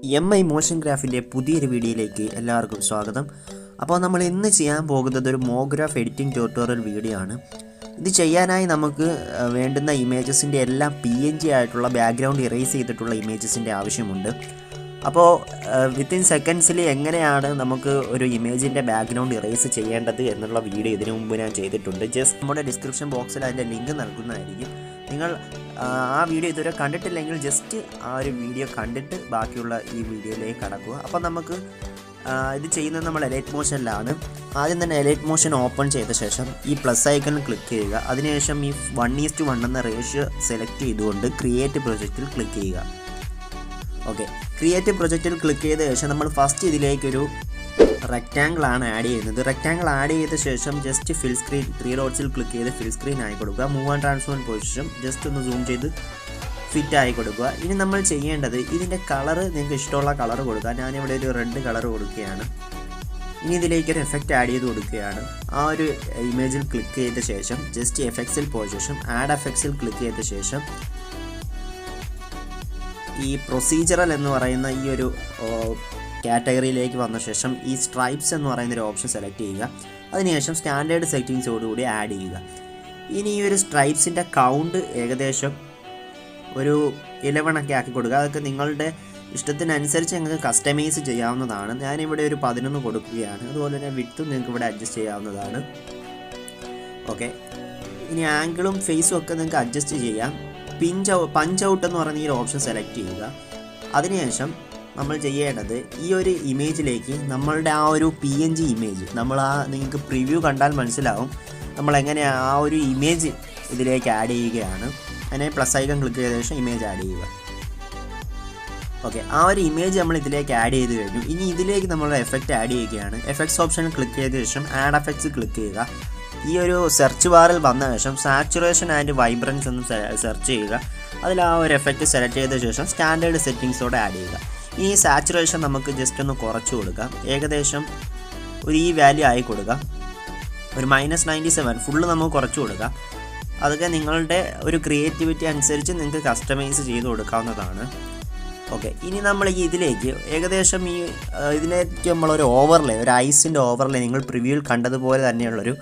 MI motion ഗ്രാഫിൻ്റെ പുതിയൊരു വീഡിയോയിലേക്ക് എല്ലാവർക്കും സ്വാഗതം. അപ്പോൾ നമ്മൾ ഇന്ന് ചെയ്യാൻ പോകുന്നത് ഒരു മോഗ്രാഫ് എഡിറ്റിംഗ് ട്യൂട്ടോറിയൽ വീഡിയോ ആണ്. ഇത് ചെയ്യാനായി നമുക്ക് വേണ്ടുന്ന ഇമേജസിൻ്റെ എല്ലാം PNG ആയിട്ടുള്ള ബാക്ക്ഗ്രൗണ്ട് ഇറേസ് ചെയ്തിട്ടുള്ള ഇമേജസിൻ്റെ ആവശ്യമുണ്ട്. അപ്പോൾ വിത്തിൻ സെക്കൻഡ്സിൽ എങ്ങനെയാണ് നമുക്ക് ഒരു ഇമേജിൻ്റെ ബാക്ക്ഗ്രൗണ്ട് ഇറേസ് ചെയ്യേണ്ടത് എന്നുള്ള വീഡിയോ ഇതിനു മുമ്പ് ഞാൻ ചെയ്തിട്ടുണ്ട്. ജസ്റ്റ് നമ്മുടെ ഡിസ്ക്രിപ്ഷൻ ബോക്സിൽ അതിൻ്റെ ലിങ്ക് നൽകുന്നതായിരിക്കും. നിങ്ങൾ ആ വീഡിയോ ഇതുവരെ കണ്ടിട്ടില്ലെങ്കിൽ ജസ്റ്റ് ആ ഒരു വീഡിയോ കണ്ടിട്ട് ബാക്കിയുള്ള ഈ വീഡിയോയിലേക്ക് കടക്കുക. അപ്പോൾ നമുക്ക് ഇത് ചെയ്യുന്നത് നമ്മൾ എലൈറ്റ് മോഷനിലാണ്. ആദ്യം തന്നെ എലൈറ്റ് മോഷൻ ഓപ്പൺ ചെയ്ത ശേഷം ഈ പ്ലസ് ഐക്കണിൽ ക്ലിക്ക് ചെയ്യുക. അതിനുശേഷം ഈ 1:1 എന്ന റേഷ്യോ സെലക്ട് ചെയ്തുകൊണ്ട് ക്രിയേറ്റ് പ്രൊജക്റ്റിൽ ക്ലിക്ക് ചെയ്യുക. ഓക്കെ, ക്രിയേറ്റ് പ്രൊജക്റ്റിൽ ക്ലിക്ക് ചെയ്ത ശേഷം നമ്മൾ ഫസ്റ്റ് ഇതിലേക്കൊരു റെക്റ്റാങ്കിൾ ആണ് ആഡ് ചെയ്യുന്നത്. റെക്റ്റാങ്കിൾ ആഡ് ചെയ്ത ശേഷം ജസ്റ്റ് ഫിൽ സ്ക്രീൻ 3 ഡോട്ട്സിൽ ക്ലിക്ക് ചെയ്ത് ഫിൽ സ്ക്രീൻ ആയി കൊടുക്കുക. Move and transform position just ഒന്ന് സൂം ചെയ്ത് ഫിറ്റ് ആയി കൊടുക്കുക. ഇനി നമ്മൾ ചെയ്യേണ്ടത് ഇതിൻ്റെ കളറ് നിങ്ങൾക്ക് ഇഷ്ടമുള്ള കളർ കൊടുക്കുക. ഞാനിവിടെ ഒരു റെഡ് കളർ കൊടുക്കുകയാണ്. ഇനി ഇതിലേക്കൊരു എഫക്റ്റ് ആഡ് ചെയ്ത് കൊടുക്കുകയാണ്. ആ ഒരു ഇമേജിൽ ക്ലിക്ക് ചെയ്ത ശേഷം ജസ്റ്റ് എഫക്ട്സിൽ പോയ ശേഷം ആഡ് എഫക്ട്സിൽ ക്ലിക്ക് ചെയ്ത ശേഷം ഈ പ്രൊസീജറൽ എന്ന് പറയുന്ന ഈ ഒരു കാറ്റഗറിയിലേക്ക് വന്ന ശേഷം ഈ സ്ട്രൈപ്സ് എന്ന് പറയുന്നൊരു ഓപ്ഷൻ സെലക്ട് ചെയ്യുക. അതിനുശേഷം സ്റ്റാൻഡേർഡ് സെറ്റിങ്സോടുകൂടി ആഡ് ചെയ്യുക. ഇനി ഈ ഒരു സ്ട്രൈപ്സിൻ്റെ കൗണ്ട് ഏകദേശം ഒരു 11 ഒക്കെ ആക്കി കൊടുക്കുക. അതൊക്കെ നിങ്ങളുടെ ഇഷ്ടത്തിനനുസരിച്ച് നിങ്ങൾക്ക് കസ്റ്റമൈസ് ചെയ്യാവുന്നതാണ്. ഞാനിവിടെ ഒരു 11 കൊടുക്കുകയാണ്. അതുപോലെ തന്നെ വിഡ്ത്തും നിങ്ങൾക്ക് ഇവിടെ അഡ്ജസ്റ്റ് ചെയ്യാവുന്നതാണ്. ഓക്കെ, ഇനി ആംഗിളും ഫേസും ഒക്കെ നിങ്ങൾക്ക് അഡ്ജസ്റ്റ് ചെയ്യാം. പഞ്ച് ഔട്ട് എന്ന് പറയുന്ന ഈ ഒരു ഓപ്ഷൻ സെലക്ട് ചെയ്യുക. അതിനുശേഷം നമ്മൾ ചെയ്യേണ്ടത് ഈ ഒരു ഇമേജിലേക്ക് നമ്മളുടെ ആ ഒരു PNG ഇമേജ് നിങ്ങൾക്ക് പ്രിവ്യൂ കണ്ടാൽ മനസ്സിലാവും നമ്മളെങ്ങനെ ആ ഒരു ഇമേജ് ഇതിലേക്ക് ആഡ് ചെയ്യുകയാണ്. അതിനെ പ്ലസ് ഐക്കൺ ക്ലിക്ക് ചെയ്ത ശേഷം ഇമേജ് ആഡ് ചെയ്യുക. ഓക്കെ, ആ ഒരു ഇമേജ് നമ്മൾ ഇതിലേക്ക് ആഡ് ചെയ്ത് കഴിഞ്ഞു. ഇനി ഇതിലേക്ക് നമ്മൾ എഫക്റ്റ് ആഡ് ചെയ്യുകയാണ്. എഫക്ട്സ് ഓപ്ഷനിൽ ക്ലിക്ക് ചെയ്ത ശേഷം ആഡ് എഫക്ട്സ് ക്ലിക്ക് ചെയ്യുക. ഈ ഒരു സെർച്ച് ബാറിൽ വന്ന ശേഷം സാച്ചുറേഷൻ ആൻഡ് വൈബ്രൻസ് എന്ന് സെർച്ച് ചെയ്യുക. അതിൽ ആ ഒരു എഫക്റ്റ് സെലക്ട് ചെയ്ത ശേഷം സ്റ്റാൻഡേർഡ് സെറ്റിങ്സോടെ ആഡ് ചെയ്യുക. ഇനി ഈ സാച്ചുറേഷൻ നമുക്ക് ജസ്റ്റ് ഒന്ന് കുറച്ച് കൊടുക്കാം. ഏകദേശം ഒരു ഈ വാല്യൂ ആയി കൊടുക്കാം. ഒരു -97 ഫുള്ള് നമുക്ക് കുറച്ച് കൊടുക്കാം. അതൊക്കെ നിങ്ങളുടെ ഒരു ക്രിയേറ്റിവിറ്റി അനുസരിച്ച് നിങ്ങൾക്ക് കസ്റ്റമൈസ് ചെയ്ത് കൊടുക്കാവുന്നതാണ്. ഓക്കെ, ഇനി നമ്മൾ ഇതിലേക്ക് ഏകദേശം ഇതിലേക്ക് നമ്മളൊരു ഓവർലേ, ഒരു ഐസിൻ്റെ ഓവർലേ നിങ്ങൾ പ്രിവ്യൂവിൽ കണ്ടതുപോലെ തന്നെയുള്ളൊരു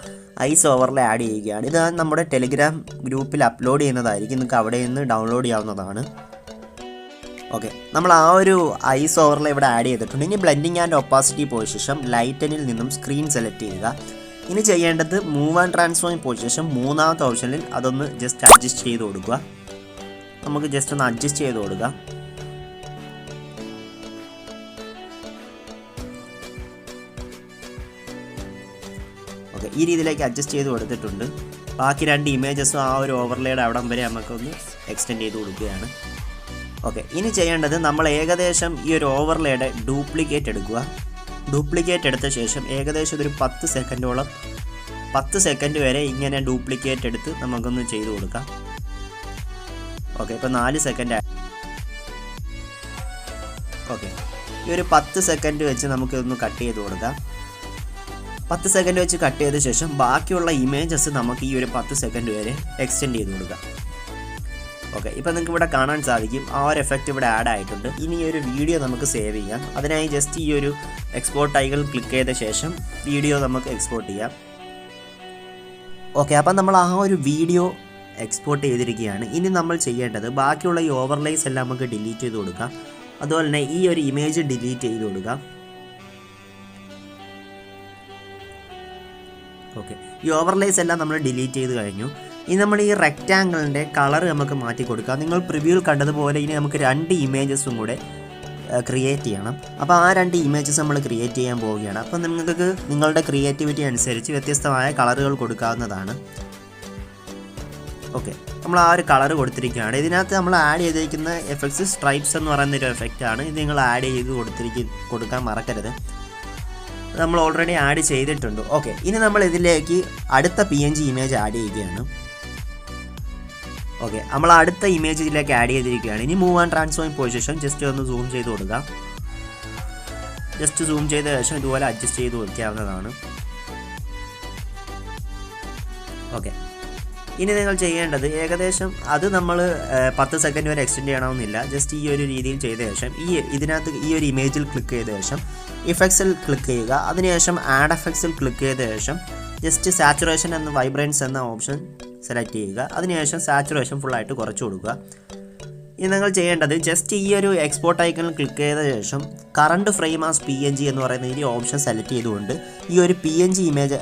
ഐസ് ഓവർലേ ആഡ് ചെയ്യുകയാണ്. ഇത് നമ്മുടെ ടെലിഗ്രാം ഗ്രൂപ്പിൽ അപ്ലോഡ് ചെയ്യുന്നതായിരിക്കും. നിങ്ങൾക്ക് അവിടെ നിന്ന് ഡൗൺലോഡ് ചെയ്യാവുന്നതാണ്. ഓക്കെ, നമ്മൾ ആ ഒരു ഐസ് ഓവർലേ ഇവിടെ ആഡ് ചെയ്തിട്ടുണ്ട്. ഇനി ബ്ലെൻഡിങ് ആൻഡ് ഒപ്പാസിറ്റി പോയ ശേഷം ലൈറ്റനിൽ നിന്നും സ്ക്രീൻ സെലക്ട് ചെയ്യുക. ഇനി ചെയ്യേണ്ടത് മൂവ് ആൻഡ് ട്രാൻസ്ഫോം പോയ ശേഷം മൂന്നാമത്തെ ഓപ്ഷനിൽ അതൊന്ന് ജസ്റ്റ് അഡ്ജസ്റ്റ് ചെയ്ത് കൊടുക്കുക. നമുക്ക് ജസ്റ്റ് ഒന്ന് അഡ്ജസ്റ്റ് ചെയ്ത് കൊടുക്കുക. ഓക്കെ, ഈ രീതിയിലേക്ക് അഡ്ജസ്റ്റ് ചെയ്ത് കൊടുത്തിട്ടുണ്ട്. ബാക്കി 2 ഇമേജസും ആ ഒരു ഓവർലേയുടെ അവിടം വരെ നമുക്കൊന്ന് എക്സ്റ്റെൻഡ് ചെയ്ത് കൊടുക്കുകയാണ്. ഓക്കെ, ഇനി ചെയ്യേണ്ടത് നമ്മൾ ഏകദേശം ഈ ഒരു ഓവർലേയുടെ ഡ്യൂപ്ലിക്കേറ്റ് എടുക്കുക. ഡ്യൂപ്ലിക്കേറ്റ് എടുത്ത ശേഷം ഏകദേശം ഒരു 10 സെക്കൻഡ് വരെ ഇങ്ങനെ ഡ്യൂപ്ലിക്കേറ്റ് എടുത്ത് നമുക്കൊന്ന് ചെയ്ത് കൊടുക്കാം. ഓക്കെ, ഇപ്പോൾ 4 സെക്കൻഡ്. ഓക്കെ, ഈ ഒരു 10 സെക്കൻഡ് വെച്ച് നമുക്കിതൊന്ന് കട്ട് ചെയ്ത് കൊടുക്കാം. 10 സെക്കൻഡ് വെച്ച് കട്ട് ചെയ്ത ശേഷം ബാക്കിയുള്ള ഇമേജസ് നമുക്ക് ഈ ഒരു 10 സെക്കൻഡ് വരെ എക്സ്റ്റെൻഡ് ചെയ്ത് കൊടുക്കാം. ഓക്കെ, ഇപ്പോൾ നിങ്ങൾക്ക് ഇവിടെ കാണാൻ സാധിക്കും ആ ഒരു എഫക്റ്റ് ഇവിടെ ആഡ് ആയിട്ടുണ്ട്. ഇനി ഈ ഒരു വീഡിയോ നമുക്ക് സേവ് ചെയ്യാം. അതിനായി ജസ്റ്റ് ഈ ഒരു എക്സ്പോർട്ട് ഐക്കൺ ക്ലിക്ക് ചെയ്ത ശേഷം വീഡിയോ നമുക്ക് എക്സ്പോർട്ട് ചെയ്യാം. ഓക്കെ, അപ്പം നമ്മൾ ആ ഒരു വീഡിയോ എക്സ്പോർട്ട് ചെയ്തിരിക്കുകയാണ്. ഇനി നമ്മൾ ചെയ്യേണ്ടത് ബാക്കിയുള്ള ഈ ഓവർലേസ് എല്ലാം നമുക്ക് ഡിലീറ്റ് ചെയ്ത് കൊടുക്കാം. അതുപോലെ തന്നെ ഈ ഒരു ഇമേജ് ഡിലീറ്റ് ചെയ്ത് കൊടുക്കാം. ഓക്കെ, ഈ ഓവർലേസ് എല്ലാം നമ്മൾ ഡിലീറ്റ് ചെയ്ത് കഴിഞ്ഞു. ഇനി നമ്മൾ ഈ റെക്റ്റാങ്കിളിൻ്റെ കളർ നമുക്ക് മാറ്റി കൊടുക്കാം. നിങ്ങൾ പ്രിവ്യൂവിൽ കണ്ടതുപോലെ ഇനി നമുക്ക് 2 ഇമേജസും കൂടെ ക്രിയേറ്റ് ചെയ്യണം. അപ്പോൾ ആ 2 ഇമേജസ് നമ്മൾ ക്രിയേറ്റ് ചെയ്യാൻ പോവുകയാണ്. അപ്പോൾ നിങ്ങൾക്ക് നിങ്ങളുടെ ക്രിയേറ്റിവിറ്റി അനുസരിച്ച് വ്യത്യസ്തമായ കളറുകൾ കൊടുക്കാവുന്നതാണ്. ഓക്കെ, നമ്മൾ ആ ഒരു കളർ കൊടുത്തിരിക്കുകയാണ്. ഇതിനകത്ത് നമ്മൾ ആഡ് ചെയ്തിരിക്കുന്ന എഫക്ട്സ് സ്ട്രൈപ്സ് എന്ന് പറയുന്നൊരു എഫക്റ്റാണ്. ഇത് നിങ്ങൾ ആഡ് ചെയ്ത് കൊടുക്കാൻ മറക്കരുത്. നമ്മൾ ഓൾറെഡി ആഡ് ചെയ്തിട്ടുണ്ട്. ഓക്കെ, ഇനി നമ്മൾ ഇതിലേക്ക് അടുത്ത PNG ഇമേജ് ആഡ് ചെയ്യുകയാണ്. ഓക്കെ, നമ്മൾ അടുത്ത ഇമേജ് ഇതിലേക്ക് ആഡ് ചെയ്തിരിക്കുകയാണ്. ഇനി മൂവ് ആൻഡ് ട്രാൻസ്ഫോം പോയ ശേഷം ജസ്റ്റ് ഒന്ന് സൂം ചെയ്ത് കൊടുക്കാം. ജസ്റ്റ് സൂം ചെയ്ത ശേഷം ഇതുപോലെ അഡ്ജസ്റ്റ് ചെയ്ത് കൊടുക്കാവുന്നതാണ്. ഓക്കെ, ഇനി നിങ്ങൾ ചെയ്യേണ്ടത് ഏകദേശം അത് നമ്മൾ 10 സെക്കൻഡ് വരെ എക്സ്റ്റെൻഡ് ചെയ്യണമെന്നില്ല. ജസ്റ്റ് ഈ ഒരു രീതിയിൽ ചെയ്ത ശേഷം ഇതിനകത്ത് ഈ ഒരു ഇമേജിൽ ക്ലിക്ക് ചെയ്ത ശേഷം ഇഫക്ട്സിൽ ക്ലിക്ക് ചെയ്യുക. അതിനുശേഷം ആഡ് എഫക്ട്സിൽ ക്ലിക്ക് ചെയ്ത ശേഷം ജസ്റ്റ് സാച്ചുറേഷൻ എന്ന വൈബ്രൻസ് എന്ന ഓപ്ഷൻ സെലക്ട് ചെയ്യുക. അതിനുശേഷം സാച്ചുറേഷൻ ഫുള്ളായിട്ട് കുറച്ച് കൊടുക്കുക. ഇനി നിങ്ങൾ ചെയ്യേണ്ടത് ജസ്റ്റ് ഈ ഒരു എക്സ്പോർട്ട് ഐക്കണിൽ ക്ലിക്ക് ചെയ്ത ശേഷം കറണ്ട് ഫ്രെയിം ആസ് PNG എന്ന് പറയുന്ന ഈ ഓപ്ഷൻ സെലക്ട് ചെയ്തുകൊണ്ട് ഈ ഒരു PNG ഇമേജ്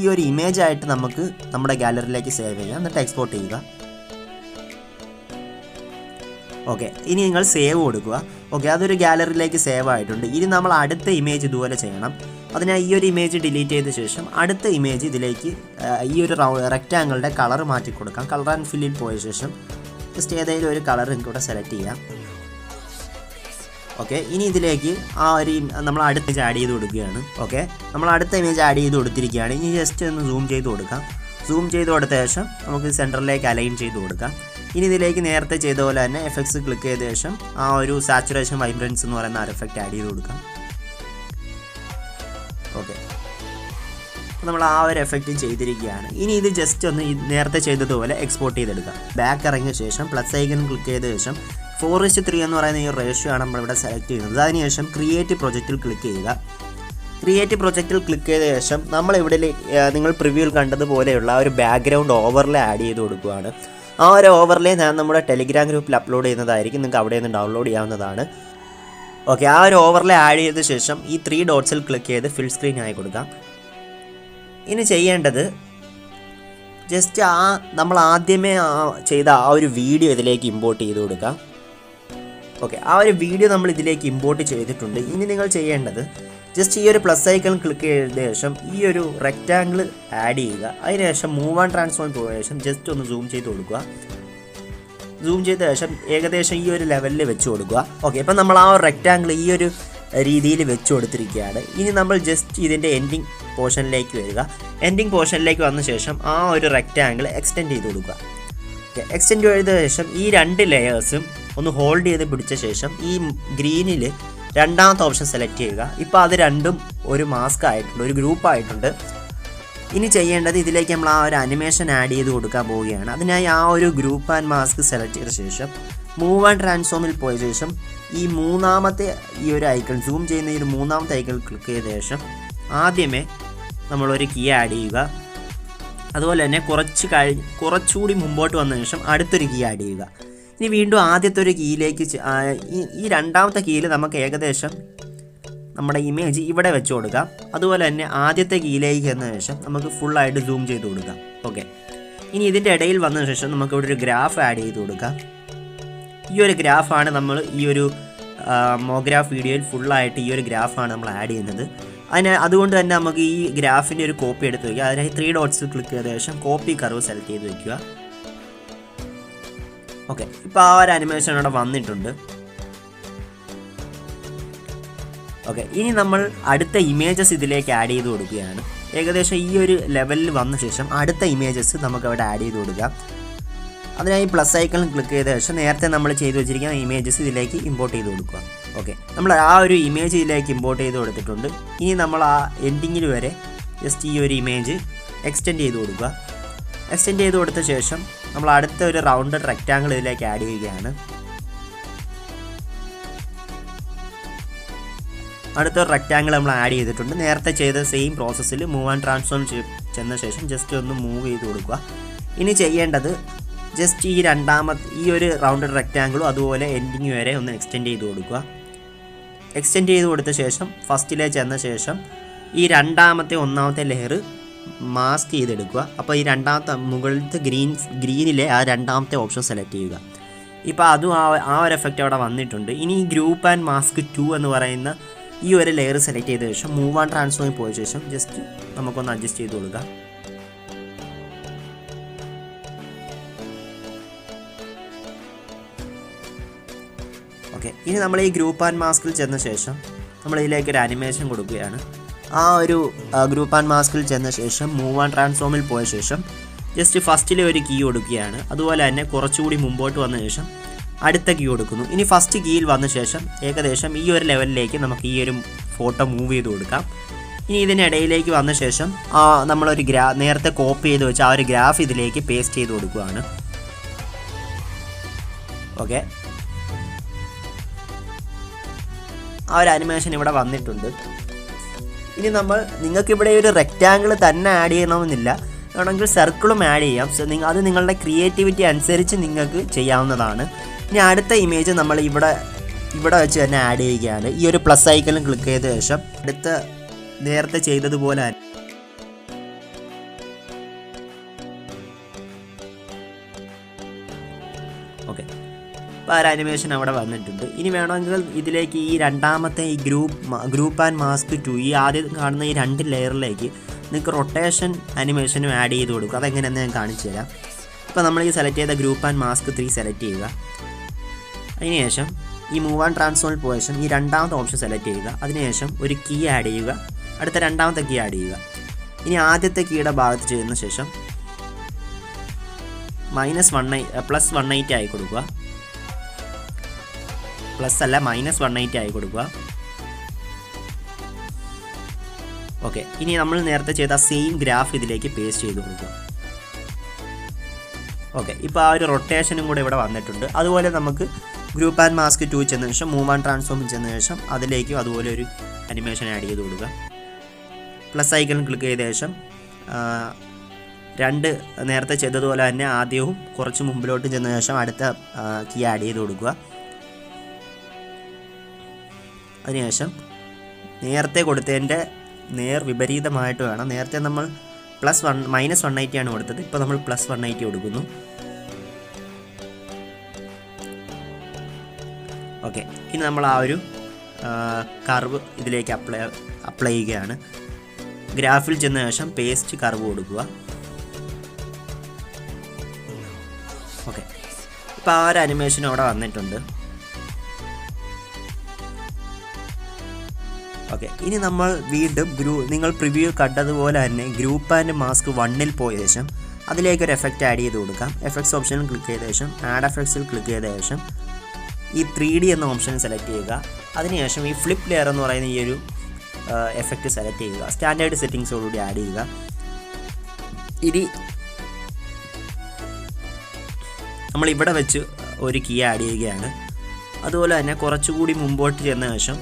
ഈ ഒരു ഇമേജായിട്ട് നമുക്ക് നമ്മുടെ ഗാലറിയിലേക്ക് സേവ് ചെയ്യാം. എന്നിട്ട് എക്സ്പോർട്ട് ചെയ്യുക. ഓക്കെ, ഇനി നിങ്ങൾ സേവ് കൊടുക്കുക. ഓക്കെ, അതൊരു ഗാലറിയിലേക്ക് സേവ് ആയിട്ടുണ്ട്. ഇനി നമ്മൾ അടുത്ത ഇമേജ് ഇതുപോലെ ചെയ്യണം. അതിനായി ഈ ഒരു ഇമേജ് ഡിലീറ്റ് ചെയ്ത ശേഷം അടുത്ത ഇമേജ് ഇതിലേക്ക് ഈ ഒരു റെക്റ്റാങ്കിളുടെ കളർ മാറ്റി കൊടുക്കാം. കളർ ആൻഡ് ഫില്ലിൽ പോയ ശേഷം ജസ്റ്റ് ഏതെങ്കിലും ഒരു കളർ എനിക്കിവിടെ സെലക്ട് ചെയ്യാം. ഓക്കെ, ഇനി ഇതിലേക്ക് ആ ഒരു നമ്മൾ അടുത്ത ഇമേജ് ആഡ് ചെയ്ത് കൊടുക്കുകയാണ്. ഓക്കെ, നമ്മൾ അടുത്ത ഇമേജ് ആഡ് ചെയ്ത് കൊടുത്തിരിക്കുകയാണ്. ഇനി ജസ്റ്റ് ഒന്ന് സൂം ചെയ്ത് കൊടുക്കാം. സൂം ചെയ്ത് കൊടുത്ത ശേഷം നമുക്ക് സെൻറ്ററിലേക്ക് അലൈൻ ചെയ്ത് കൊടുക്കാം. ഇനി ഇതിലേക്ക് നേരത്തെ ചെയ്ത പോലെ തന്നെ എഫക്ട്സ് ക്ലിക്ക് ചെയ്ത ശേഷം ആ ഒരു സാച്ചുറേഷൻ വൈബ്രൻസ് എന്ന് പറയുന്ന ആ എഫക്റ്റ് ആഡ് ചെയ്ത് കൊടുക്കാം. ഓക്കെ, നമ്മൾ ആ ഒരു എഫക്റ്റ് ചെയ്തിരിക്കുകയാണ്. ഇനി ഇത് ജസ്റ്റ് ഒന്ന് നേരത്തെ ചെയ്തതുപോലെ എക്സ്പോർട്ട് ചെയ്തെടുക്കാം. ബാക്ക് ഇറങ്ങിയ ശേഷം പ്ലസ് ഐക്കൺ ക്ലിക്ക് ചെയ്ത ശേഷം 4:3 എന്ന് പറയുന്ന ഈ റേഷ്യോ ആണ് നമ്മളിവിടെ സെലക്ട് ചെയ്യുന്നത്. അതിനുശേഷം ക്രിയേറ്റ് പ്രൊജക്റ്റിൽ ക്ലിക്ക് ചെയ്യുക. ക്രിയേറ്റ് പ്രൊജക്റ്റിൽ ക്ലിക്ക് ചെയ്ത ശേഷം നമ്മളിവിടെ നിങ്ങൾ പ്രിവ്യൂവിൽ കണ്ടതുപോലെയുള്ള ഒരു ബാക്ക്ഗ്രൗണ്ട് ഓവർലേ ആഡ് ചെയ്ത് കൊടുക്കുകയാണ്. ആ ഒരു ഓവർലേ ഞാൻ നമ്മുടെ ടെലിഗ്രാം ഗ്രൂപ്പിൽ അപ്ലോഡ് ചെയ്യുന്നതായിരിക്കും. നിങ്ങൾക്ക് അവിടെ നിന്ന് ഡൗൺലോഡ് ചെയ്യാവുന്നതാണ്. ഓക്കെ, ആ ഒരു ഓവർലേ ആഡ് ചെയ്ത ശേഷം ഈ 3 ഡോട്ട്സിൽ ക്ലിക്ക് ചെയ്ത് ഫിൽ സ്ക്രീൻ ആയി കൊടുക്കാം. ഇനി ചെയ്യേണ്ടത് ജസ്റ്റ് നമ്മൾ ആദ്യമേ ചെയ്ത ആ ഒരു വീഡിയോ ഇതിലേക്ക് ഇമ്പോർട്ട് ചെയ്ത് കൊടുക്കാം. ഓക്കെ, ആ ഒരു വീഡിയോ നമ്മൾ ഇതിലേക്ക് ഇമ്പോർട്ട് ചെയ്തിട്ടുണ്ട്. ഇനി നിങ്ങൾ ചെയ്യേണ്ടത് ജസ്റ്റ് ഈ ഒരു പ്ലസ് ഐക്കൺ ക്ലിക്ക് ചെയ്ത ശേഷം ഈ ഒരു റെക്റ്റാങ്കിൾ ആഡ് ചെയ്യുക. അതിനുശേഷം മൂവ് ആൻഡ് ട്രാൻസ്ഫോം പോയ ശേഷം ജസ്റ്റ് ഒന്ന് സൂം ചെയ്ത് കൊടുക്കുക. സൂം ചെയ്ത ശേഷം ഏകദേശം ഈ ഒരു ലെവലിൽ വെച്ച് കൊടുക്കുക. ഓക്കെ, ഇപ്പം നമ്മൾ ആ ഒരു റെക്റ്റാങ്കിൾ ഈ ഒരു രീതിയിൽ വെച്ച് കൊടുത്തിരിക്കുകയാണ്. ഇനി നമ്മൾ ജസ്റ്റ് ഇതിൻ്റെ എൻഡിങ് പോർഷനിലേക്ക് വരിക. എൻഡിങ് പോർഷനിലേക്ക് വന്ന ശേഷം ആ ഒരു റെക്റ്റാങ്കിൾ എക്സ്റ്റെൻഡ് ചെയ്ത് കൊടുക്കുക. ഓക്കെ, എക്സ്റ്റെൻഡ് ചെയ്ത ശേഷം ഈ 2 ലെയേഴ്സും ഒന്ന് ഹോൾഡ് ചെയ്ത് പിടിച്ച ശേഷം ഈ ഗ്രീനിൽ രണ്ടാമത്തെ ഓപ്ഷൻ സെലക്ട് ചെയ്യുക. ഇപ്പോൾ അത് രണ്ടും ഒരു മാസ്ക് ആയിട്ടുണ്ട്, ഒരു ഗ്രൂപ്പ് ആയിട്ടുണ്ട്. ഇനി ചെയ്യേണ്ടത് ഇതിലേക്ക് നമ്മൾ ആ ഒരു അനിമേഷൻ ആഡ് ചെയ്ത് കൊടുക്കാൻ പോവുകയാണ്. അതിനായി ആ ഒരു ഗ്രൂപ്പ് ആൻഡ് മാസ്ക് സെലക്ട് ചെയ്ത ശേഷം മൂവ് ആൻഡ് ട്രാൻസ്ഫോമിൽ പോയ ശേഷം ഈ മൂന്നാമത്തെ ഈ ഒരു ഐക്കൺ സൂം ചെയ്യുന്ന ഈ ഒരു മൂന്നാമത്തെ ഐക്കൺ ക്ലിക്ക് ചെയ്ത ശേഷം ആദ്യമേ നമ്മളൊരു കീ ആഡ് ചെയ്യുക. അതുപോലെ തന്നെ കുറച്ചുകൂടി മുമ്പോട്ട് വന്ന ശേഷം അടുത്തൊരു കീ ആഡ് ചെയ്യുക. ഇനി വീണ്ടും ആദ്യത്തെ ഒരു കീയിലേക്ക് ഈ രണ്ടാമത്തെ കീയിൽ നമുക്ക് ഏകദേശം നമ്മുടെ ഇമേജ് ഇവിടെ വെച്ച് കൊടുക്കാം. അതുപോലെ തന്നെ ആദ്യത്തെ കീയിലേക്ക് എന്ന ശേഷം നമുക്ക് ഫുള്ളായിട്ട് സൂം ചെയ്ത് കൊടുക്കാം. ഓക്കെ, ഇനി ഇതിൻ്റെ ഇടയിൽ വന്ന ശേഷം നമുക്ക് ഇവിടെ ഒരു ഗ്രാഫ് ആഡ് ചെയ്ത് കൊടുക്കാം. ഈ ഒരു ഗ്രാഫാണ് നമ്മൾ ഈ ഒരു മോഗ്രാഫ് വീഡിയോയിൽ ഫുള്ളായിട്ട് ഈ ഒരു ഗ്രാഫാണ് നമ്മൾ ആഡ് ചെയ്യുന്നത്. അതുകൊണ്ട് തന്നെ നമുക്ക് ഈ ഗ്രാഫിൻ്റെ ഒരു കോപ്പി എടുത്ത് വയ്ക്കുക. അതിനായി 3 ഡോട്ട്സിൽ ക്ലിക്ക് ചെയ്ത ശേഷം കോപ്പി കർവ് സെലക്ട് ചെയ്ത് വയ്ക്കുക. ഓക്കെ, ഇപ്പോൾ ആ ഒരു അനിമേഷൻ അവിടെ വന്നിട്ടുണ്ട്. ഓക്കെ, ഇനി നമ്മൾ അടുത്ത ഇമേജസ് ഇതിലേക്ക് ആഡ് ചെയ്ത് കൊടുക്കുകയാണ്. ഏകദേശം ഈ ഒരു ലെവലിൽ വന്ന ശേഷം അടുത്ത ഇമേജസ് നമുക്ക് അവിടെ ആഡ് ചെയ്ത് കൊടുക്കാം. അതിനായി പ്ലസ് ഐക്കൺ ക്ലിക്ക് ചെയ്ത ശേഷം നേരത്തെ നമ്മൾ ചെയ്ത് വെച്ചിരിക്കുന്ന ഇമേജസ് ഇതിലേക്ക് ഇമ്പോർട്ട് ചെയ്ത് കൊടുക്കുക. ഓക്കെ, നമ്മൾ ആ ഒരു ഇമേജ് ഇതിലേക്ക് ഇമ്പോർട്ട് ചെയ്ത് കൊടുത്തിട്ടുണ്ട്. ഇനി നമ്മൾ ആ എൻഡിങ്ങിൽ വരെ ജസ്റ്റ് ഈ ഒരു ഇമേജ് എക്സ്റ്റെൻഡ് ചെയ്ത് കൊടുക്കുക. എക്സ്റ്റെൻഡ് ചെയ്ത് കൊടുത്ത ശേഷം നമ്മൾ അടുത്ത ഒരു റൗണ്ടഡ് റെക്റ്റാങ്കിൾ ഇതിലേക്ക് ആഡ് ചെയ്യുകയാണ്. അടുത്തൊരു റെക്റ്റാങ്കിൾ നമ്മൾ ആഡ് ചെയ്തിട്ടുണ്ട്. നേരത്തെ ചെയ്ത സെയിം പ്രോസസ്സിൽ മൂവ് ആൻഡ് ട്രാൻസ്ഫോം ചെന്ന ശേഷം ജസ്റ്റ് ഒന്ന് മൂവ് ചെയ്ത് കൊടുക്കുക. ഇനി ചെയ്യേണ്ടത് ജസ്റ്റ് ഈ ഒരു റൗണ്ടഡ് റെക്റ്റാങ്കിളും അതുപോലെ എൻഡിങ് വരെ ഒന്ന് എക്സ്റ്റെൻഡ് ചെയ്ത് കൊടുക്കുക. എക്സ്റ്റെൻഡ് ചെയ്ത് കൊടുത്ത ശേഷം ഫസ്റ്റിലേക്ക് ചെന്ന ശേഷം ഈ ഒന്നാമത്തെ ലെയർ മാസ്ക് ചെയ്തെടുക്കുക. അപ്പോൾ ഈ രണ്ടാമത്തെ മുകളിലത്തെ ഗ്രീനിലെ ആ രണ്ടാമത്തെ ഓപ്ഷൻ സെലക്ട് ചെയ്യുക. ഇപ്പോൾ അതും ആ ഒരു എഫക്റ്റ് അവിടെ വന്നിട്ടുണ്ട്. ഇനി ഈ ഗ്രൂപ്പ് ആൻഡ് മാസ്ക് 2 എന്ന് പറയുന്ന ഈ ഒരു ലെയർ സെലക്ട് ചെയ്ത ശേഷം മൂവ് ആൻഡ് ട്രാൻസ്ഫോമിൽ പോയ ശേഷം ജസ്റ്റ് നമുക്കൊന്ന് അഡ്ജസ്റ്റ് ചെയ്ത് കൊടുക്കുക. ഓക്കെ, ഇനി നമ്മൾ ഈ ഗ്രൂപ്പ് ആൻഡ് മാസ്കിൽ ചെന്ന ശേഷം നമ്മൾ ഇതിലേക്ക് ഒരു അനിമേഷൻ കൊടുക്കുകയാണ്. ആ ഒരു ഗ്രൂപ്പ് ആൻഡ് മാസ്കിൽ ചെന്ന ശേഷം മൂവ് ആൻഡ് ട്രാൻസ്ഫോമിൽ പോയ ശേഷം ജസ്റ്റ് ഫസ്റ്റിലെ ഒരു കീ കൊടുക്കുകയാണ്. അതുപോലെ തന്നെ കുറച്ചുകൂടി മുമ്പോട്ട് വന്ന ശേഷം അടുത്ത കീ കൊടുക്കുന്നു. ഇനി ഫസ്റ്റ് കീയിൽ വന്ന ശേഷം ഏകദേശം ഈ ഒരു ലെവലിലേക്ക് നമുക്ക് ഈ ഒരു ഫോട്ടോ മൂവ് ചെയ്ത് കൊടുക്കാം. ഇനി ഇതിനിടയിലേക്ക് വന്ന ശേഷം നമ്മളൊരു നേരത്തെ കോപ്പി ചെയ്ത് വെച്ച് ആ ഒരു ഗ്രാഫ് ഇതിലേക്ക് പേസ്റ്റ് ചെയ്ത് കൊടുക്കുകയാണ്. ഓക്കെ, ആ ഒരു അനിമേഷൻ ഇവിടെ വന്നിട്ടുണ്ട്. ഇനി നിങ്ങൾക്കിവിടെ ഒരു റെക്റ്റാങ്കിൾ തന്നെ ആഡ് ചെയ്യണമെന്നില്ല, വേണമെങ്കിൽ സർക്കിളും ആഡ് ചെയ്യാം. അത് നിങ്ങളുടെ ക്രിയേറ്റിവിറ്റി അനുസരിച്ച് നിങ്ങൾക്ക് ചെയ്യാവുന്നതാണ്. ഇനി അടുത്ത ഇമേജ് നമ്മൾ ഇവിടെ വെച്ച് തന്നെ ആഡ് ചെയ്യുകയാണ്. ഈ ഒരു പ്ലസ് ഐക്കണിൽ ക്ലിക്ക് ചെയ്ത ശേഷം നേരത്തെ ചെയ്തതുപോലെ ഓക്കെ, അപ്പോൾ ആ ഒരു അനിമേഷൻ അവിടെ വന്നിട്ടുണ്ട്. ഇനി വേണമെങ്കിൽ ഇതിലേക്ക് ഈ രണ്ടാമത്തെ ഈ ഗ്രൂപ്പ് ആൻഡ് മാസ്ക് 2 ഈ ആദ്യം കാണുന്ന ഈ 2 ലെയറിലേക്ക് നിങ്ങൾക്ക് റൊട്ടേഷൻ അനിമേഷനും ആഡ് ചെയ്ത് കൊടുക്കും. അതെങ്ങനെയെന്ന് ഞാൻ കാണിച്ചു തരാം. ഇപ്പോൾ നമ്മൾ ഈ സെലക്ട് ചെയ്ത ഗ്രൂപ്പ് ആൻഡ് മാസ്ക് 3 സെലക്ട് ചെയ്യുക. അതിനുശേഷം ഈ മൂവ് ആൻഡ് ട്രാൻസ്ഫോമിൽ പോയ ശേഷം ഈ രണ്ടാമത്തെ ഓപ്ഷൻ സെലക്ട് ചെയ്യുക. അതിനുശേഷം ഒരു കീ ആഡ് ചെയ്യുക, അടുത്ത രണ്ടാമത്തെ കീ ആഡ് ചെയ്യുക. ഇനി ആദ്യത്തെ കീയുടെ ഭാഗത്ത് ചെയ്യുന്ന ശേഷം +180 ആയി കൊടുക്കുക. പ്ലസ് അല്ല, -180 ആയി കൊടുക്കുക. ഓക്കെ, ഇനി നമ്മൾ നേരത്തെ ചെയ്ത സെയിം ഗ്രാഫ് ഇതിലേക്ക് പേസ്റ്റ് ചെയ്ത് കൊടുക്കുക. ഓക്കെ, ഇപ്പോൾ ആ ഒരു റൊട്ടേഷനും കൂടെ ഇവിടെ വന്നിട്ടുണ്ട്. അതുപോലെ നമുക്ക് ഗ്രൂപ്പ് ആൻഡ് മാസ്ക് 2 ചെന്ന ശേഷം മൂവ് ആൻഡ് ട്രാൻസ്ഫോം ചെന്ന ശേഷം അതിലേക്കും അതുപോലെ ഒരു അനിമേഷൻ ആഡ് ചെയ്ത് കൊടുക്കുക. പ്ലസ് ഐക്കൺ ക്ലിക്ക് ചെയ്ത ശേഷം 2 നേരത്തെ ചെയ്തതുപോലെ തന്നെ ആദ്യവും കുറച്ച് മുമ്പിലോട്ട് ചെന്ന ശേഷം അടുത്ത കീ ആഡ് ചെയ്ത് കൊടുക്കുക. അതിനുശേഷം നേരത്തെ കൊടുത്തതിൻ്റെ നേർ വിപരീതമായിട്ട് വേണം. നേരത്തെ നമ്മൾ -180 ആണ് കൊടുത്തത്, ഇപ്പോൾ നമ്മൾ +180 കൊടുക്കുന്നു. ഓക്കെ, ഇനി നമ്മൾ ആ ഒരു കർവ് ഇതിലേക്ക് അപ്ലൈ ചെയ്യുകയാണ്. ഗ്രാഫിൽ ചെന്ന ശേഷം പേസ്റ്റ് കർവ് കൊടുക്കുക. ഓക്കെ, ഇപ്പോൾ ആ ഒരു അനിമേഷൻ അവിടെ വന്നിട്ടുണ്ട്. ഓക്കെ, ഇനി നമ്മൾ വീണ്ടും നിങ്ങൾ പ്രിവ്യൂ കണ്ടതുപോലെ തന്നെ ഗ്രൂപ്പ് ആൻഡ് മാസ്ക് 1ൽ പോയ ശേഷം അതിലേക്കൊരു എഫക്റ്റ് ആഡ് ചെയ്ത് കൊടുക്കാം. എഫക്ട്സ് ഓപ്ഷനിൽ ക്ലിക്ക് ചെയ്ത ശേഷം ആഡ് എഫക്ട്സിൽ ക്ലിക്ക് ചെയ്ത ശേഷം ഈ 3D എന്ന ഓപ്ഷൻ സെലക്ട് ചെയ്യുക. അതിനുശേഷം ഈ ഫ്ലിപ്പ് ലെയർ എന്ന് പറയുന്ന ഈ ഒരു എഫക്റ്റ് സെലക്ട് ചെയ്യുക. സ്റ്റാൻഡേർഡ് സെറ്റിങ്സോടുകൂടി ആഡ് ചെയ്യുക. ഇനി നമ്മളിവിടെ വെച്ച് ഒരു കീ ആഡ് ചെയ്യുകയാണ്. അതുപോലെ തന്നെ കുറച്ചുകൂടി മുമ്പോട്ട് ചെന്ന ശേഷം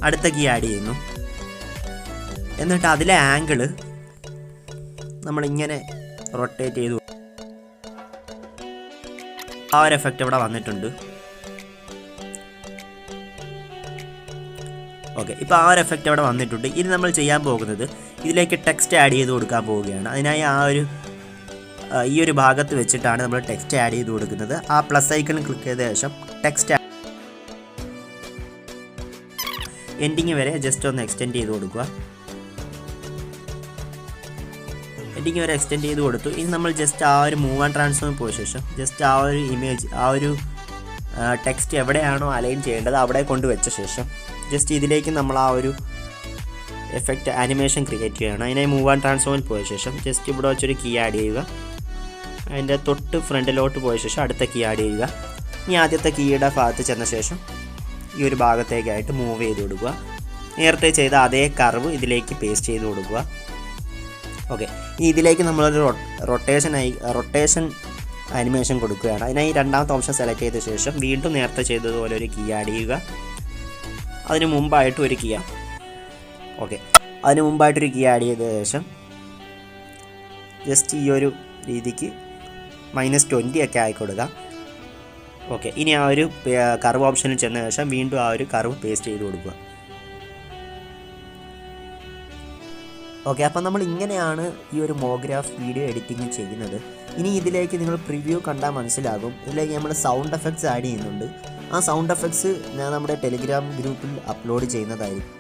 അടുത്ത കീ ആഡ് ചെയ്യുന്നു. എന്നിട്ട് അതിലെ ആംഗിള് നമ്മളിങ്ങനെ റൊട്ടേറ്റ് ചെയ്തു. ആ ഒരു എഫക്റ്റ് ഇവിടെ വന്നിട്ടുണ്ട്. ഓക്കെ, ഇപ്പോൾ ആ ഒരു എഫക്റ്റ് അവിടെ വന്നിട്ടുണ്ട്. ഇനി നമ്മൾ ചെയ്യാൻ പോകുന്നത് ഇതിലേക്ക് ടെക്സ്റ്റ് ആഡ് ചെയ്ത് കൊടുക്കാൻ പോവുകയാണ്. അതിനായി ഈ ഒരു ഭാഗത്ത് വെച്ചിട്ടാണ് നമ്മൾ ടെക്സ്റ്റ് ആഡ് ചെയ്ത് കൊടുക്കുന്നത്. ആ പ്ലസ് ഐക്കൺ ക്ലിക്ക് ചെയ്ത ശേഷം ടെക്സ്റ്റ് എൻഡിങ് വരെ ജസ്റ്റ് ഒന്ന് എക്സ്റ്റെൻഡ് ചെയ്ത് കൊടുക്കുക. എൻഡിങ് വരെ എക്സ്റ്റെൻഡ് ചെയ്ത് കൊടുത്തു. ഇനി നമ്മൾ ജസ്റ്റ് ആ ഒരു മൂവ് ആൻഡ് ട്രാൻസ്ഫോം പോയ ശേഷം ജസ്റ്റ് ആ ഒരു ഇമേജ് ആ ഒരു ടെക്സ്റ്റ് എവിടെയാണോ അലൈൻ ചെയ്യേണ്ടത് അവിടെ കൊണ്ടുവച്ച ശേഷം ജസ്റ്റ് ഇതിലേക്ക് നമ്മൾ ആ ഒരു എഫക്റ്റ് ആനിമേഷൻ ക്രിയേറ്റ് ചെയ്യുകയാണ്. അതിനായി മൂവ് ആൻഡ് ട്രാൻസ്ഫോമിൽ പോയ ശേഷം ജസ്റ്റ് ഇവിടെ വെച്ചൊരു കീ ആഡ് ചെയ്യുക. അതിൻ്റെ തൊട്ട് ഫ്രണ്ടിലോട്ട് പോയ ശേഷം അടുത്ത കീ ആഡ് ചെയ്യുക. ഇനി ആദ്യത്തെ കീയുടെ ഭാഗത്ത് ചെന്ന ശേഷം ഈ ഒരു ഭാഗത്തേക്കായിട്ട് മൂവ് ചെയ്ത് കൊടുക്കുക. നേരത്തെ ചെയ്ത അതേ കർവ് ഇതിലേക്ക് പേസ്റ്റ് ചെയ്ത് കൊടുക്കുക. ഓക്കെ, ഇനി ഇതിലേക്ക് നമ്മളൊരു റൊട്ടേഷൻ അനിമേഷൻ കൊടുക്കുകയാണ്. അതിനായി രണ്ടാമത്തെ ഓപ്ഷൻ സെലക്ട് ചെയ്ത ശേഷം വീണ്ടും നേരത്തെ ചെയ്തതുപോലെ ഒരു കീ ആഡ് ചെയ്യുക. അതിന് മുമ്പായിട്ട് ഒരു കീ ഓക്കെ, അതിന് മുമ്പായിട്ടൊരു കീ ആഡ് ചെയ്ത ശേഷം ജസ്റ്റ് ഈ ഒരു രീതിക്ക് -20 ഒക്കെ ആയിക്കൊടുക്കുക. ഓക്കെ, ഇനി ആ ഒരു കർവ് ഓപ്ഷനിൽ ചെന്ന ശേഷം വീണ്ടും ആ ഒരു കർവ് പേസ്റ്റ് ചെയ്ത് കൊടുക്കുക. ഓക്കെ, അപ്പം നമ്മൾ ഇങ്ങനെയാണ് ഈ ഒരു മോഗ്രാഫ് വീഡിയോ എഡിറ്റിംഗ് ചെയ്യുന്നത്. ഇനി ഇതിലേക്ക് നിങ്ങൾ പ്രിവ്യൂ കണ്ടാൽ മനസ്സിലാകും. ഇതിലേക്ക് നമ്മൾ സൗണ്ട് എഫക്ട്സ് ആഡ് ചെയ്യുന്നുണ്ട്. ആ സൗണ്ട് എഫക്ട്സ് ഞാൻ നമ്മുടെ ടെലിഗ്രാം ഗ്രൂപ്പിൽ അപ്ലോഡ് ചെയ്യുന്നതായിരിക്കും.